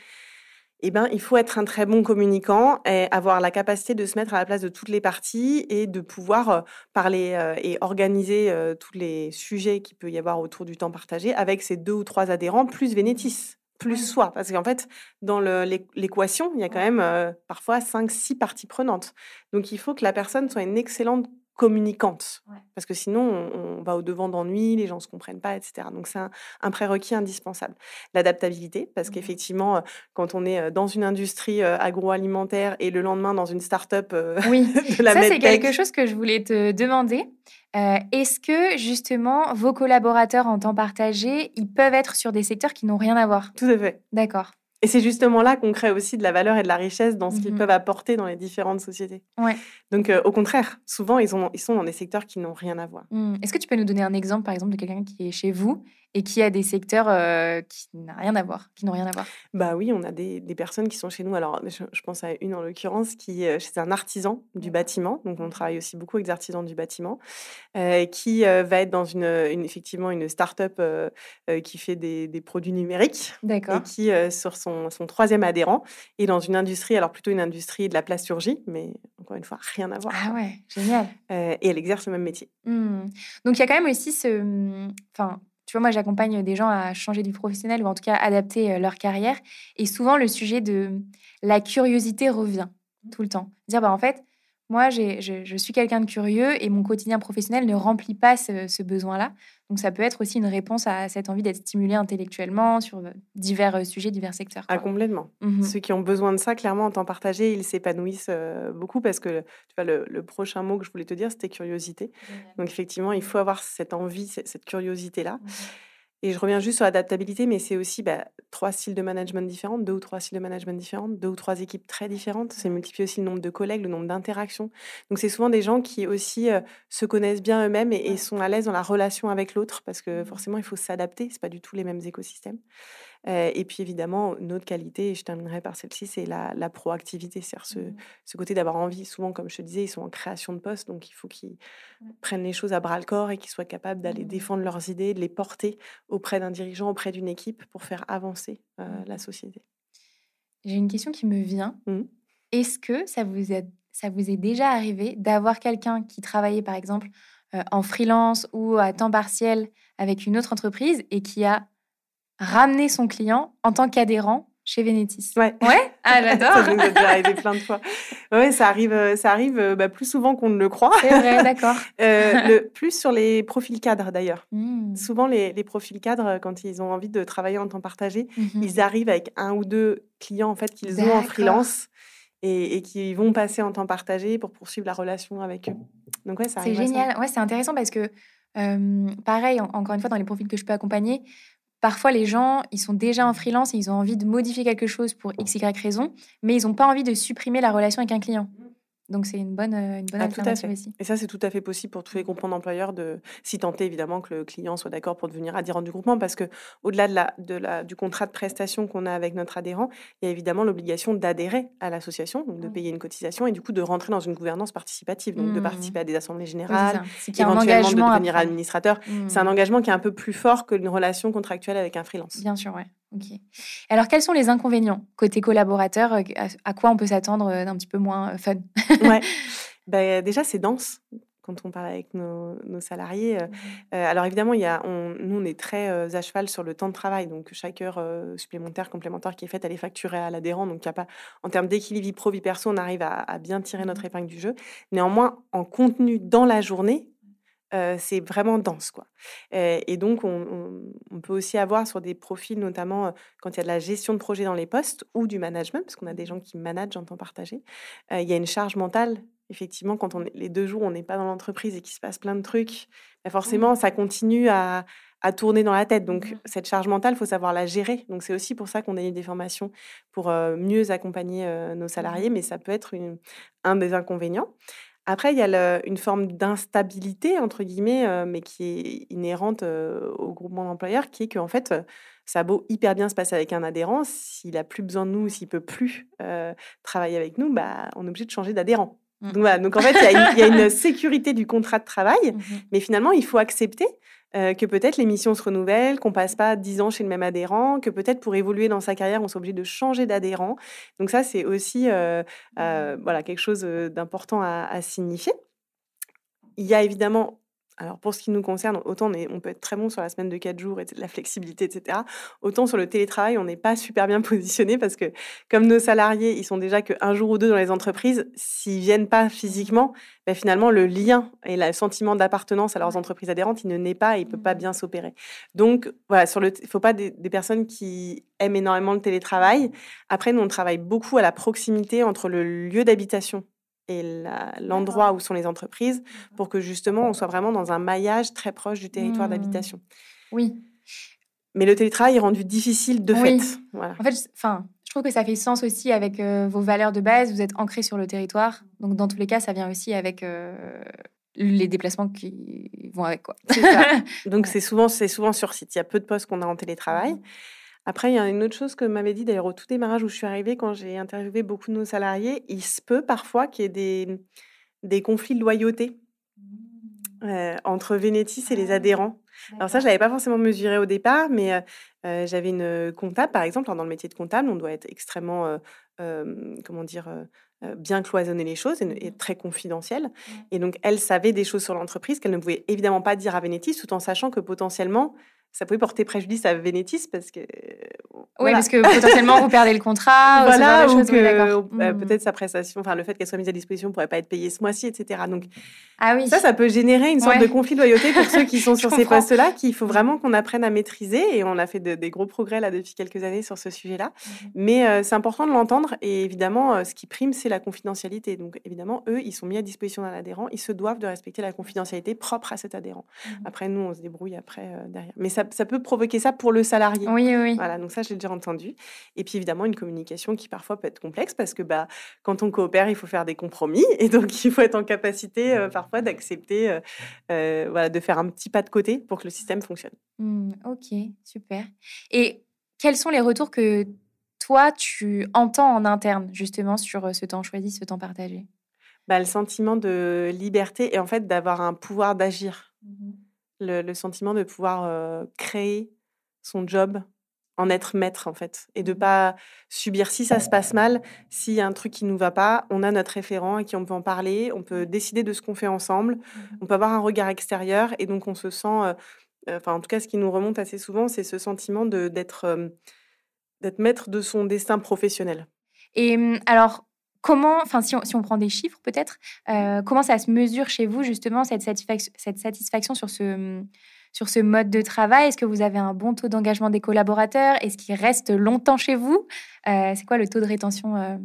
Il faut être un très bon communicant et avoir la capacité de se mettre à la place de toutes les parties et de pouvoir parler et organiser tous les sujets qu'il peut y avoir autour du temps partagé avec ses 2 ou 3 adhérents, plus Vénétis, plus soi. Parce qu'en fait, dans l'équation, il y a quand même parfois 5, 6 parties prenantes. Donc, il faut que la personne soit une excellente communicante. Parce que sinon, on va au-devant d'ennuis, les gens ne se comprennent pas, etc. Donc, c'est un prérequis indispensable. L'adaptabilité, parce qu'effectivement, quand on est dans une industrie agroalimentaire et le lendemain dans une start-up Oui, de la ça, c'est medtech. quelque chose que je voulais te demander. Est-ce que, justement, vos collaborateurs en temps partagé, ils peuvent être sur des secteurs qui n'ont rien à voir? Tout à fait. D'accord. Et c'est justement là qu'on crée aussi de la valeur et de la richesse dans ce qu'ils peuvent apporter dans les différentes sociétés. Ouais. Donc, au contraire, souvent, ils sont dans des secteurs qui n'ont rien à voir. Est-ce que tu peux nous donner un exemple, par exemple, de quelqu'un qui est chez vous et qui a des secteurs qui n'ont rien à voir, Bah oui, on a des personnes qui sont chez nous. Alors, je pense à une en l'occurrence qui est un artisan du bâtiment. Donc, on travaille aussi beaucoup avec des artisans du bâtiment, qui va être dans effectivement une start-up qui fait des produits numériques. D'accord. Et qui, sur son 3e adhérent, est dans une industrie, alors plutôt une industrie de la plasturgie, mais encore une fois, rien à voir. Ah ouais, génial. Et elle exerce le même métier. Donc, il y a quand même aussi Enfin, tu vois, moi, j'accompagne des gens à changer de vie professionnelle ou en tout cas adapter leur carrière. Et souvent, le sujet de la curiosité revient tout le temps. Dire, en fait, moi, je suis quelqu'un de curieux et mon quotidien professionnel ne remplit pas ce besoin-là. Donc, ça peut être aussi une réponse à cette envie d'être stimulé intellectuellement sur divers sujets, divers secteurs. Ah, complètement. Ceux qui ont besoin de ça, clairement, en temps partagé, ils s'épanouissent beaucoup parce que tu vois, le prochain mot que je voulais te dire, c'était curiosité. Donc, effectivement, il faut avoir cette envie, cette curiosité-là. Et je reviens juste sur l'adaptabilité, mais c'est aussi 3 styles de management différents, 2 ou 3 styles de management différents, 2 ou 3 équipes très différentes. C'est multiplier aussi le nombre de collègues, le nombre d'interactions. Donc c'est souvent des gens qui aussi se connaissent bien eux-mêmes et sont à l'aise dans la relation avec l'autre, parce que forcément, il faut s'adapter. C'est pas du tout les mêmes écosystèmes. Et puis évidemment, une autre qualité, et je terminerai par celle-ci, c'est la proactivité, c'est-à-dire ce côté d'avoir envie. Souvent, comme je te disais, ils sont en création de poste, donc il faut qu'ils prennent les choses à bras-le-corps et qu'ils soient capables d'aller défendre leurs idées, de les porter auprès d'un dirigeant, auprès d'une équipe pour faire avancer la société. J'ai une question qui me vient. Mhm. Est-ce que ça vous est déjà arrivé d'avoir quelqu'un qui travaillait, par exemple, en freelance ou à temps partiel avec une autre entreprise et qui a ramené son client en tant qu'adhérent chez Venetis? Ouais. Ouais? Ah, Ça j'adore! nous est déjà arrivé plein de fois. Ouais, ça arrive plus souvent qu'on ne le croit. C'est vrai, d'accord. Plus sur les profils cadres, d'ailleurs. Mmh. Souvent, les profils cadres, quand ils ont envie de travailler en temps partagé, Mhm. ils arrivent avec 1 ou 2 clients en fait, qu'ils ont en D'accord. freelance et qui vont passer en temps partagé pour poursuivre la relation avec eux. Donc ouais, ça C'est arrive à ça. génial. Ouais, c'est intéressant parce que, pareil, encore une fois, dans les profils que je peux accompagner, parfois les gens, ils sont déjà en freelance et ils ont envie de modifier quelque chose pour X, Y raison, mais ils n'ont pas envie de supprimer la relation avec un client. Donc c'est une bonne Tout à alternative fait. aussi. Et ça, c'est tout à fait possible pour tous les groupements d'employeurs, si tant est évidemment que le client soit d'accord pour devenir adhérent du groupement, parce que au-delà du contrat de prestation qu'on a avec notre adhérent, il y a évidemment l'obligation d'adhérer à l'association, donc de payer une cotisation et du coup de rentrer dans une gouvernance participative, donc de participer à des assemblées Oui, c'est générales, ça. C'est qu'il y a un éventuellement de engagement à devenir prendre. administrateur. C'est un engagement qui est un peu plus fort que une relation contractuelle avec un freelance. Bien sûr, ouais. Ok. Alors, quels sont les inconvénients côté collaborateur? À quoi on peut s'attendre d'un petit peu moins fun? Ouais. Déjà, c'est dense quand on parle avec nos salariés. Alors évidemment, nous, on est très à cheval sur le temps de travail. Donc, chaque heure supplémentaire, complémentaire qui est faite, elle est facturée à l'adhérent. Donc, il y a pas, en termes d'équilibre vie pro, vie perso, on arrive à bien tirer notre épingle du jeu. Néanmoins, en contenu dans la journée, c'est vraiment dense, quoi. Et donc, on peut aussi avoir sur des profils, notamment quand il y a de la gestion de projet dans les postes ou du management, parce qu'on a des gens qui managent en temps partagé, il y a une charge mentale. Effectivement, quand les 2 jours, on n'est pas dans l'entreprise et qu'il se passe plein de trucs, forcément, ça continue à tourner dans la tête. Donc, cette charge mentale, il faut savoir la gérer. Donc, c'est aussi pour ça qu'on a eu des formations pour mieux accompagner nos salariés, mais ça peut être un des inconvénients. Après, il y a une forme d'instabilité, entre guillemets, mais qui est inhérente au groupement d'employeurs, qui est qu'en fait, ça a beau hyper bien se passer avec un adhérent, s'il a plus besoin de nous, s'il peut plus travailler avec nous, on est obligé de changer d'adhérent. Donc, voilà. Donc en fait, il y a une sécurité du contrat de travail, mais finalement, il faut accepter que peut-être les missions se renouvellent, qu'on passe pas 10 ans chez le même adhérent, que peut-être pour évoluer dans sa carrière, on soit obligé de changer d'adhérent. Donc ça, c'est aussi quelque chose d'important à signifier. Il y a évidemment, alors pour ce qui nous concerne, autant on peut être très bon sur la semaine de 4 jours et la flexibilité, etc. Autant sur le télétravail, on n'est pas super bien positionné parce que comme nos salariés, ils sont déjà qu'un jour ou 2 dans les entreprises, s'ils viennent pas physiquement, finalement, le lien et le sentiment d'appartenance à leurs entreprises adhérentes, il ne naît pas et il ne peut pas bien s'opérer. Donc, voilà, il ne faut pas des personnes qui aiment énormément le télétravail. Après, nous, on travaille beaucoup à la proximité entre le lieu d'habitation et l'endroit où sont les entreprises pour que justement on soit vraiment dans un maillage très proche du territoire d'habitation. Oui. Mais le télétravail est rendu difficile de fait. Voilà. En fait, je trouve que ça fait sens aussi avec vos valeurs de base. Vous êtes ancrés sur le territoire. Donc, dans tous les cas, ça vient aussi avec les déplacements qui vont avec, quoi. C'est ça. Donc, c'est souvent sur site. Il y a peu de postes qu'on a en télétravail. Après, il y a une autre chose que m'avait dit d'ailleurs au tout démarrage où je suis arrivée, quand j'ai interviewé beaucoup de nos salariés, il se peut parfois qu'il y ait des conflits de loyauté entre Venetis et les adhérents. Alors ça, je ne l'avais pas forcément mesuré au départ, mais j'avais une comptable, par exemple. Alors, dans le métier de comptable, on doit être extrêmement, bien cloisonner les choses et très confidentiel. Et donc, elle savait des choses sur l'entreprise qu'elle ne pouvait évidemment pas dire à Venetis, tout en sachant que potentiellement, ça pouvait porter préjudice à Venetis parce que... Oui, parce que potentiellement, vous perdez le contrat. Voilà, ou que peut-être sa prestation, enfin le fait qu'elle soit mise à disposition ne pourrait pas être payée ce mois-ci, etc. Donc, ça peut générer une sorte de conflit de loyauté pour ceux qui sont sur ces postes-là, qu'il faut vraiment qu'on apprenne à maîtriser. Et on a fait des gros progrès là depuis quelques années sur ce sujet-là. Mais c'est important de l'entendre. Et évidemment, ce qui prime, c'est la confidentialité. Donc, évidemment, eux, ils sont mis à disposition d'un adhérent. Ils se doivent de respecter la confidentialité propre à cet adhérent. Après, nous, on se débrouille après derrière. Mais ça peut provoquer ça pour le salarié. Oui, oui. Voilà, donc ça, j'ai déjà entendu. Et puis évidemment, une communication qui parfois peut être complexe parce que quand on coopère, il faut faire des compromis. Et donc, il faut être en capacité parfois d'accepter, voilà, de faire un petit pas de côté pour que le système fonctionne. Ok, super. Et quels sont les retours que toi, tu entends en interne, justement, sur ce temps choisi, ce temps partagé? Le sentiment de liberté et en fait d'avoir un pouvoir d'agir. Le sentiment de pouvoir créer son job, en être maître en fait, et de pas subir. Si ça se passe mal, s'il y a un truc qui nous va pas, on a notre référent à qui on peut en parler, on peut décider de ce qu'on fait ensemble, on peut avoir un regard extérieur et donc on se sent, enfin en tout cas ce qui nous remonte assez souvent, c'est ce sentiment d'être maître de son destin professionnel. Et alors, comment, enfin, si on prend des chiffres peut-être, comment ça se mesure chez vous justement cette satisfaction sur ce mode de travail? Est-ce que vous avez un bon taux d'engagement des collaborateurs? Est-ce qu'ils restent longtemps chez vous? C'est quoi le taux de rétention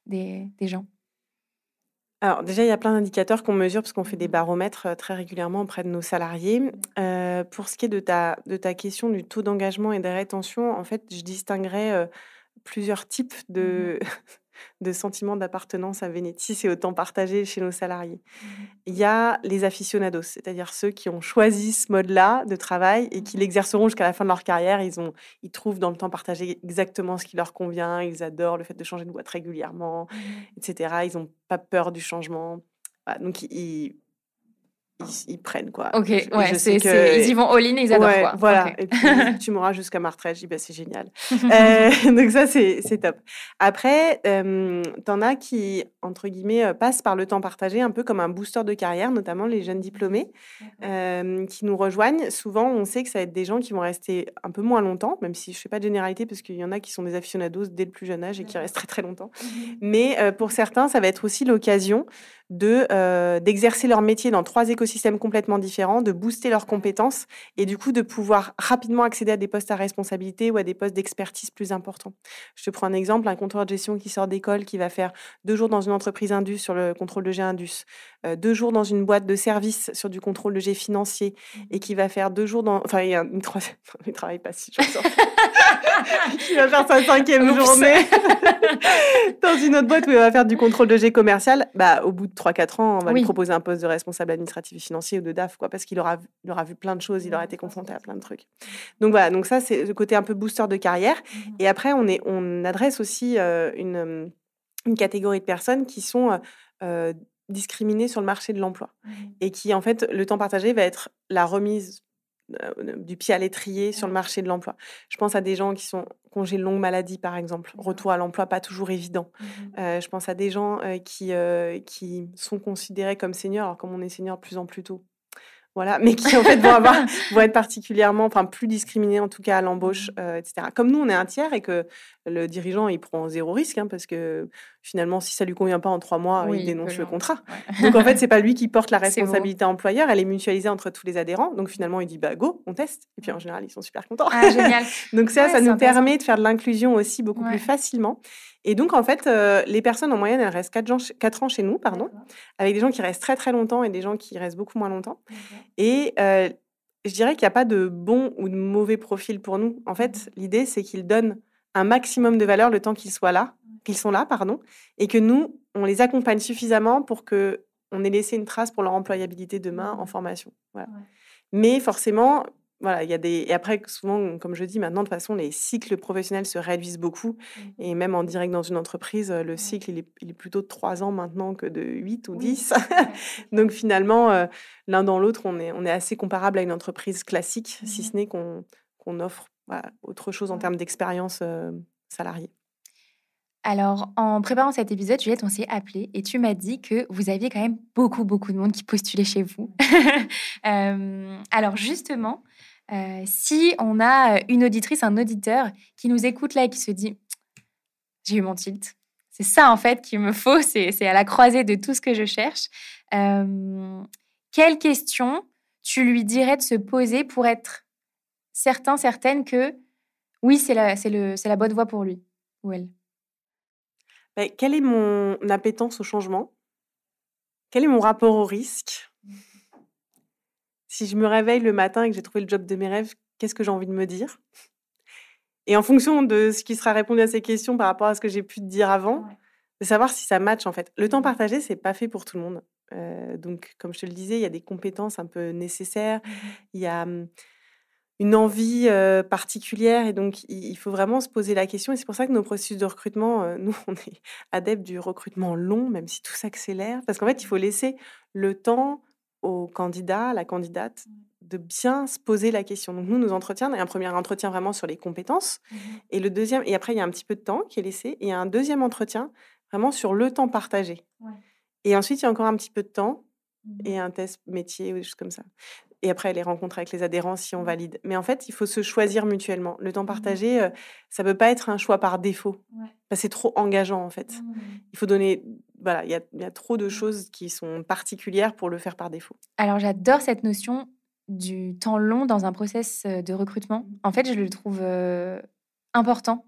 des gens? Alors déjà, il y a plein d'indicateurs qu'on mesure parce qu'on fait des baromètres très régulièrement auprès de nos salariés. Pour ce qui est de ta question du taux d'engagement et des rétentions, en fait, je distinguerais plusieurs types de sentiments d'appartenance à Vénétis et au temps partagé chez nos salariés. Il y a les aficionados, c'est-à-dire ceux qui ont choisi ce mode-là de travail et qui l'exerceront jusqu'à la fin de leur carrière. Ils trouvent dans le temps partagé exactement ce qui leur convient. Ils adorent le fait de changer de boîte régulièrement, etc. Ils n'ont pas peur du changement. Voilà, donc, ils prennent, quoi. Ok, Et ouais, je sais que... ils vont all-in et ils adorent, Ouais, quoi. voilà. Ok. Et puis, tu m'auras jusqu'à ma retraite. Je dis, c'est génial. Donc ça, c'est top. Après, t'en as qui, entre guillemets, passent par le temps partagé un peu comme un booster de carrière, notamment les jeunes diplômés qui nous rejoignent. Souvent, on sait que ça va être des gens qui vont rester un peu moins longtemps, même si je ne fais pas de généralité, parce qu'il y en a qui sont des aficionados dès le plus jeune âge et qui restent très, très longtemps. Mais pour certains, ça va être aussi l'occasion d'exercer leur métier dans 3 écosystèmes complètement différents, de booster leurs compétences et du coup de pouvoir rapidement accéder à des postes à responsabilité ou à des postes d'expertise plus importants. Je te prends un exemple, un contrôleur de gestion qui sort d'école, qui va faire 2 jours dans une entreprise Indus sur le contrôle de G Indus, 2 jours dans une boîte de services sur du contrôle de G financier et qui va faire 2 jours dans... Enfin, il y a une troisième... Il ne travaille pas si je sors. Qui va faire sa 5e journée dans une autre boîte où il va faire du contrôle de G commercial. Au bout de 3-4 ans, on va lui proposer un poste de responsable administratif et financier ou de DAF, quoi, parce qu'il aura vu plein de choses, il aura été confronté à plein de trucs. Donc voilà, donc ça, c'est le côté un peu booster de carrière. Et après, on adresse aussi une catégorie de personnes qui sont discriminées sur le marché de l'emploi. Et qui, en fait, le temps partagé va être la remise du pied à l'étrier sur le marché de l'emploi. Je pense à des gens qui sont congés de longue maladie, par exemple, retour à l'emploi pas toujours évident. Je pense à des gens qui sont considérés comme seniors, alors comme on est senior de plus en plus tôt. Voilà, mais qui en fait vont être particulièrement, enfin plus discriminés en tout cas à l'embauche, etc. Comme nous, on est un tiers et que le dirigeant, il prend 0 risque, parce que finalement, si ça lui convient pas en 3 mois, il dénonce le contrat. Ouais. Donc en fait, c'est pas lui qui porte la responsabilité employeur, elle est mutualisée entre tous les adhérents. Donc finalement, il dit go, on teste. Et puis en général, ils sont super contents. Ah, génial. Donc ça nous permet de faire de l'inclusion aussi beaucoup plus facilement. Et donc, en fait, les personnes, en moyenne, elles restent 4 ans chez nous, avec des gens qui restent très, très longtemps et des gens qui restent beaucoup moins longtemps. Et je dirais qu'il n'y a pas de bon ou de mauvais profil pour nous. En fait, l'idée, c'est qu'ils donnent un maximum de valeur le temps qu'ils sont là, et que nous, on les accompagne suffisamment pour qu'on ait laissé une trace pour leur employabilité demain en formation. Voilà. Mais forcément... Voilà, et après, souvent, comme je dis, maintenant, de toute façon, les cycles professionnels se réduisent beaucoup. Et même en direct dans une entreprise, le cycle, il est plutôt de 3 ans maintenant que de 8 ou 10. Donc, finalement, l'un dans l'autre, on est assez comparable à une entreprise classique, si ce n'est qu'on offre autre chose en termes d'expérience salariée. Alors, en préparant cet épisode, Juliette, on s'est appelé et tu m'as dit que vous aviez quand même beaucoup, beaucoup de monde qui postulait chez vous. Alors, justement, si on a une auditrice, un auditeur qui nous écoute là et qui se dit « J'ai eu mon tilt, c'est ça en fait qu'il me faut, c'est à la croisée de tout ce que je cherche. » Quelle question tu lui dirais de se poser pour être certaine que oui, c'est la bonne voie pour lui ou elle? Quelle est mon appétence au changement? Quel est mon rapport au risque? Si je me réveille le matin et que j'ai trouvé le job de mes rêves, qu'est-ce que j'ai envie de me dire? Et en fonction de ce qui sera répondu à ces questions par rapport à ce que j'ai pu te dire avant, Ouais. de savoir si ça match, en fait. Le temps partagé, c'est pas fait pour tout le monde. Donc comme je te le disais, il y a des compétences un peu nécessaires. Il y a, une envie, particulière et donc il faut vraiment se poser la question et c'est pour ça que nos processus de recrutement, nous, on est adeptes du recrutement long, même si tout s'accélère. Parce qu'en fait, il faut laisser le temps au candidat, à la candidate, de bien se poser la question. Donc nous, nos entretiens, on a un premier entretien vraiment sur les compétences et le deuxième et après il y a un petit peu de temps qui est laissé et il y a un deuxième entretien vraiment sur le temps partagé Ouais. et ensuite il y a encore un petit peu de temps Mmh. et un test métier ou des choses comme ça. Et après, les rencontres avec les adhérents si on Ouais. valide. Mais en fait, il faut se choisir mutuellement. Le temps Mmh. partagé, ça peut pas être un choix par défaut. Ouais. C'est trop engageant, en fait. Mmh. Il faut donner voilà, il y a trop de Mmh. choses qui sont particulières pour le faire par défaut. Alors j'adore cette notion du temps long dans un process, de recrutement. En fait, je le trouve, important.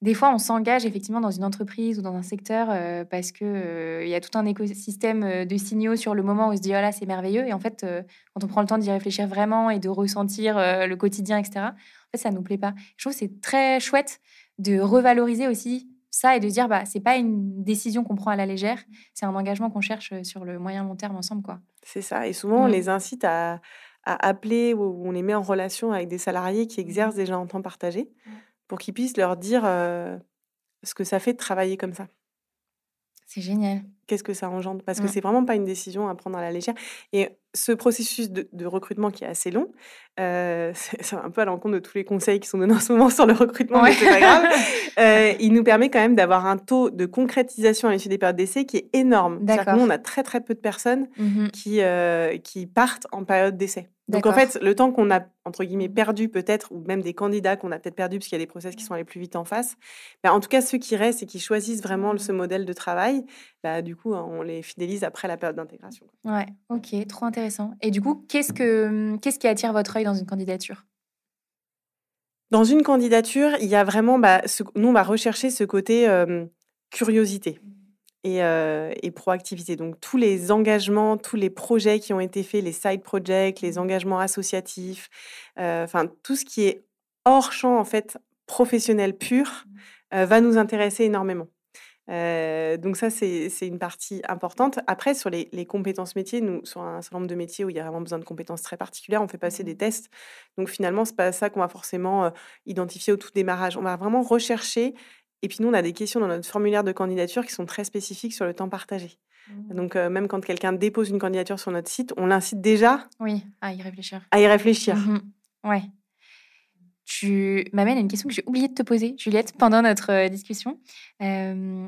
Des fois, on s'engage effectivement dans une entreprise ou dans un secteur, parce que, il y a tout un écosystème, de signaux sur le moment où on se dit: «Oh là, c'est merveilleux» et en fait, quand on prend le temps d'y réfléchir vraiment et de ressentir, le quotidien et cetera, en fait, ça nous plaît pas. Je trouve que c'est très chouette de revaloriser aussi ça et de se dire: «Bah, c'est pas une décision qu'on prend à la légère, c'est un engagement qu'on cherche, sur le moyen long terme ensemble, quoi». C'est ça et souvent, on Mmh. les incite à appeler ou on les met en relation avec des salariés qui exercent déjà en temps partagé Ouais. pour qu'ils puissent leur dire, ce que ça fait de travailler comme ça. C'est génial. Qu'est-ce que ça engendre? Parce que Mmh. c'est vraiment pas une décision à prendre à la légère et ce processus de recrutement qui est assez long, c'est un peu à l'encontre de tous les conseils qui sont donnés en ce moment sur le recrutement, mais Ouais. c'est pas grave. Il nous permet quand même d'avoir un taux de concrétisation à l'issue des périodes d'essai qui est énorme. C'est-à-dire que nous, on D'accord. a très, très peu de personnes Mmh. qui partent en période d'essai. Donc en D'accord. fait, le temps qu'on a, entre guillemets, Mmh. «perdu» peut-être ou même des candidats qu'on a peut-être perdus parce qu'il y a des process qui sont allés plus vite en face, bah, en tout cas, ceux qui restent et qui choisissent vraiment ce modèle de travail, bah, du coup, on les fidélise après la période d'intégration. Ouais, OK, trop intéressant et du coup, qu'est-ce qui attire votre œil dans une candidature? Dans une candidature, il y a vraiment, bah, nous, on va rechercher ce côté, curiosité et proactivité. Donc tous les engagements, tous les projets qui ont été faits, les side projects, les engagements associatifs, enfin tout ce qui est hors champ, en fait, professionnel pur, va nous intéresser énormément. Donc ça, c'est une partie importante. Après, sur les compétences métiers, nous, sur un certain nombre de métiers où il y a vraiment besoin de compétences très particulières, on fait passer des tests. Donc finalement, c'est pas ça qu'on va forcément, identifier au tout démarrage. On va vraiment rechercher et puis nous, on a des questions dans notre formulaire de candidature qui sont très spécifiques sur le temps partagé. Donc même quand quelqu'un dépose une candidature sur notre site, on l'incite déjà Oui, à y réfléchir. à y réfléchir. Mmh. Ouais. Tu m'amènes à une question que j'ai oublié de te poser, Juliette, pendant notre, discussion.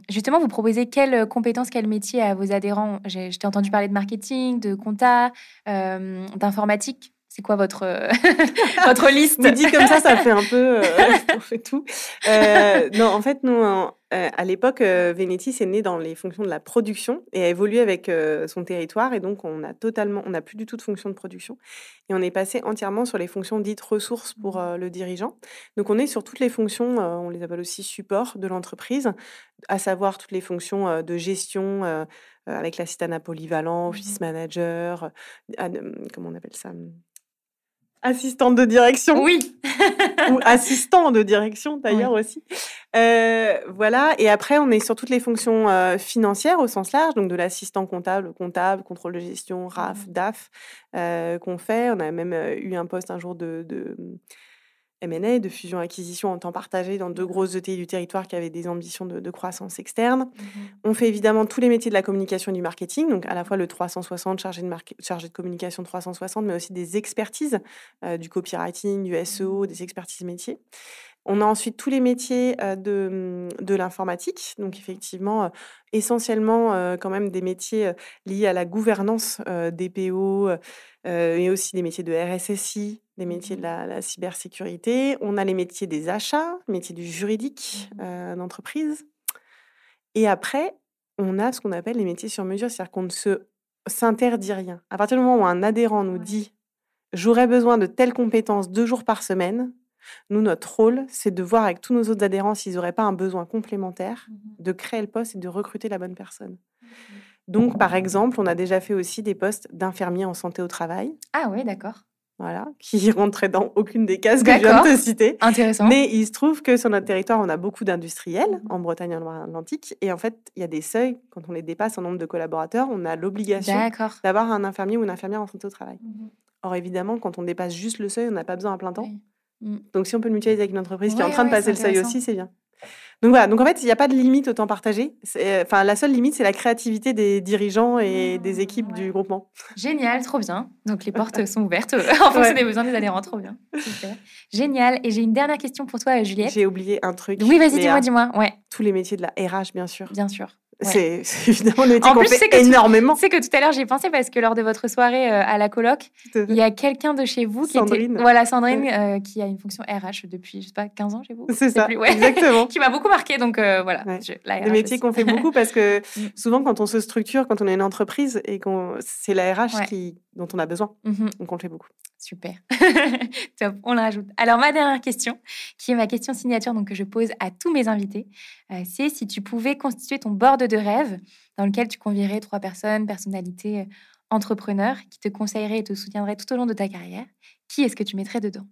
Justement, vous proposez quelles, compétences, quels métiers à vos adhérents? Je t'ai entendu parler de marketing, de compta, d'informatique. C'est quoi votre, votre liste? Oui, dit comme ça fait un peu, on fait tout. Non, en fait, nous, à l'époque, Vénétis est né dans les fonctions de la production et a évolué avec, son territoire et donc on n'a plus du tout de fonction de production et on est passé entièrement sur les fonctions dites ressources pour, le dirigeant. Donc on est sur toutes les fonctions, on les appelle aussi support de l'entreprise, à savoir toutes les fonctions, de gestion, avec l'assistanat polyvalent, office manager, comment on appelle ça? Assistante de direction Oui. ou assistant de direction d'ailleurs Oui. aussi. Voilà et après on est sur toutes les fonctions, financières au sens large, donc de l'assistant comptable, contrôle de gestion, RAF, DAF, qu'on fait. On a même, eu un poste un jour de M&A, de fusion-acquisition en temps partagé dans 2 grosses ETI du territoire qui avaient des ambitions de croissance externe. On fait évidemment tous les métiers de la communication et du marketing, donc à la fois le 360, chargé de communication 360, mais aussi des expertises, du copywriting, du SEO, des expertises métiers. On a ensuite tous les métiers, de l'informatique, donc effectivement, essentiellement, quand même des métiers, liés à la gouvernance, des PO, et aussi des métiers de RSSI, des métiers de la cybersécurité. On a les métiers des achats, métiers du juridique, d'entreprise et après, on a ce qu'on appelle les métiers sur mesure, c'est-à-dire qu'on ne s'interdit rien. À partir du moment où un adhérent nous dit: «J'aurais besoin de telles compétences 2 jours par semaine», nous, notre rôle, c'est de voir avec tous nos autres adhérents s'ils n'auraient pas un besoin complémentaire, de créer le poste et de recruter la bonne personne. Donc, par exemple, on a déjà fait aussi des postes d'infirmiers en santé au travail. Ah ouais, d'accord. voilà, qui rentrait dans aucune des cases que je viens de te citer. Intéressant. Mais il se trouve que sur notre territoire, on a beaucoup d'industriels, en Bretagne et en Loire-Atlantique. Et en fait, il y a des seuils, quand on les dépasse en nombre de collaborateurs, on a l'obligation d'avoir un infirmier ou une infirmière en santé au travail. Or, évidemment, quand on dépasse juste le seuil, on n'a pas besoin à plein temps. Donc, si on peut le mutualiser avec une entreprise qui est en train de passer le seuil aussi, c'est bien. Donc voilà, donc en fait, il n'y a pas de limite au temps partagé. La seule limite, c'est la créativité des dirigeants et des équipes du groupement. Génial, trop bien. Donc les portes sont ouvertes en fonction des besoins des adhérents, trop bien. Super. Génial. Et j'ai une dernière question pour toi, Juliette. J'ai oublié un truc. Oui, vas-y, dis-moi. Ouais. Tous les métiers de la RH, bien sûr. Bien sûr. Ouais. C'est évidemment le métier qu'on fait énormément. C'est que tout à l'heure, j'y ai pensé parce que lors de votre soirée à la coloc, il y a quelqu'un de chez vous Sandrine. Sandrine, qui a une fonction RH depuis, je sais pas, 15 ans chez vous. C'est ça, exactement. Qui m'a beaucoup marquée, donc voilà. Ouais. Des métiers qu'on fait beaucoup parce que souvent, quand on se structure, quand on est une entreprise, et c'est la RH dont on a besoin, donc on le fait beaucoup. Super. Top, on le rajoute. Alors, ma dernière question, qui est ma question signature donc, que je pose à tous mes invités, c'est si tu pouvais constituer ton board de rêve dans lequel tu convierais 3 personnes, personnalités, entrepreneurs, qui te conseilleraient et te soutiendraient tout au long de ta carrière, qui est-ce que tu mettrais dedans ?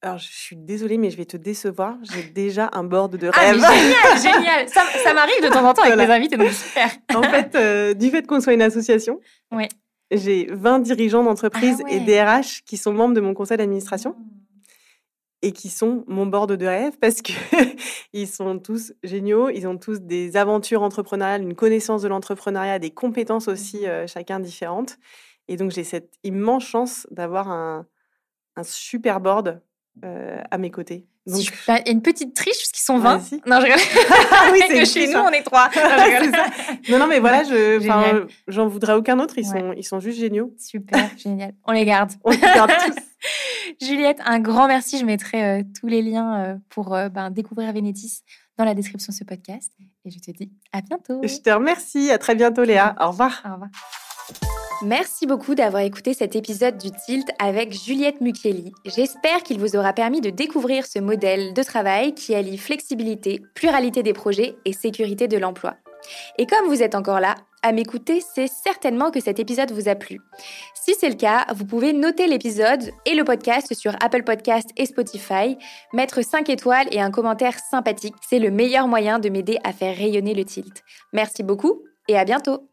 Alors, je suis désolée, mais je vais te décevoir. J'ai déjà un board de rêve. Ah, mais génial. Ça m'arrive de temps en temps avec mes invités, donc super. En fait, du fait qu'on soit une association, j'ai 20 dirigeants d'entreprise et DRH qui sont membres de mon conseil d'administration et qui sont mon board de rêve parce qu'ils sont tous géniaux. Ils ont tous des aventures entrepreneuriales, une connaissance de l'entrepreneuriat, des compétences aussi, chacun différentes. Et donc, j'ai cette immense chance d'avoir un super board à mes côtés. Donc, il y a une petite triche parce qu'ils sont 20. Non, je rigole. Oui, c'est que chez nous, on est 3. Non, mais voilà, j'en voudrais aucun autre. Ils sont juste géniaux. Super, génial. On les garde. On les garde tous. Juliette, un grand merci. Je mettrai tous les liens pour découvrir Vénétis dans la description de ce podcast. Et je te dis à bientôt. Je te remercie. À très bientôt, Léa. Au revoir. Au revoir. Merci beaucoup d'avoir écouté cet épisode du Tilt avec Juliette Mucchielli. J'espère qu'il vous aura permis de découvrir ce modèle de travail qui allie flexibilité, pluralité des projets et sécurité de l'emploi. Et comme vous êtes encore là, à m'écouter, c'est certainement que cet épisode vous a plu. Si c'est le cas, vous pouvez noter l'épisode et le podcast sur Apple Podcasts et Spotify, mettre 5 étoiles et un commentaire sympathique. C'est le meilleur moyen de m'aider à faire rayonner le Tilt. Merci beaucoup et à bientôt.